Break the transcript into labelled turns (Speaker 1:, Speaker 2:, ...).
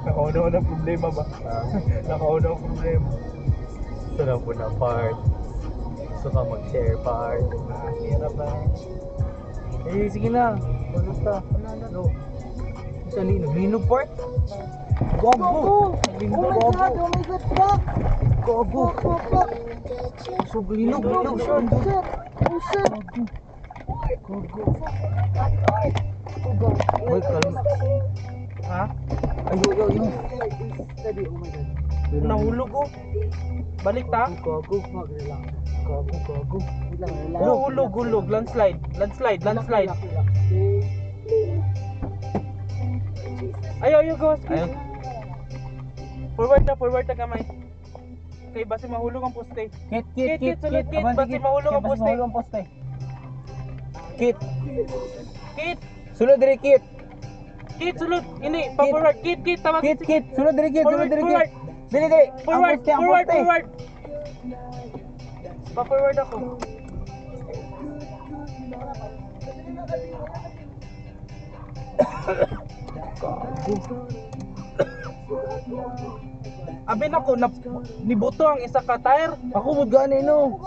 Speaker 1: Nakauna ng problema ba? Nakauna ng problema.
Speaker 2: Gusto lang po na part. Gusto ka mag-share part.
Speaker 1: Hirap na.
Speaker 2: Eh, sige na. Basta. Go. Sa linog. Linog part? Gogo! Linog,
Speaker 3: Oh my god, fuck!
Speaker 2: Gogo!
Speaker 3: Fuck, fuck!
Speaker 2: So, linog, linog.
Speaker 3: Oh shit! Oh shit!
Speaker 2: Gogo.
Speaker 3: Oh god.
Speaker 2: Boy, kalma.
Speaker 1: Ha?
Speaker 2: Ay, yo.
Speaker 3: Steady, oh my god.
Speaker 1: Nahulog ko. Balik ta?
Speaker 3: Gogo, fuck, relax.
Speaker 2: Gogo.
Speaker 3: Wait lang, relax.
Speaker 1: Hulog. Landslide.
Speaker 3: Relax.
Speaker 1: Ayaw, gawas.
Speaker 2: Ayun.
Speaker 1: Forward na kamay. Kay basi mahulog ang poste.
Speaker 2: Kit.
Speaker 1: Sulod, Kit. Basi mahulog ang poste.
Speaker 2: Mahulog ang poste. Kit.
Speaker 1: Kit,
Speaker 2: Sulod diri, Kit.
Speaker 1: sulod. Ini, pa-forward. Kit, tawag.
Speaker 2: Kit. Sulod diri, Kit. Sulod diri,
Speaker 1: Forward.
Speaker 2: Kit. Dili.
Speaker 1: Forward.
Speaker 2: Ang poste.
Speaker 1: Pa-forward ako. Abi nako na nibuto ang isa ka tire.
Speaker 2: Ako mud gani no.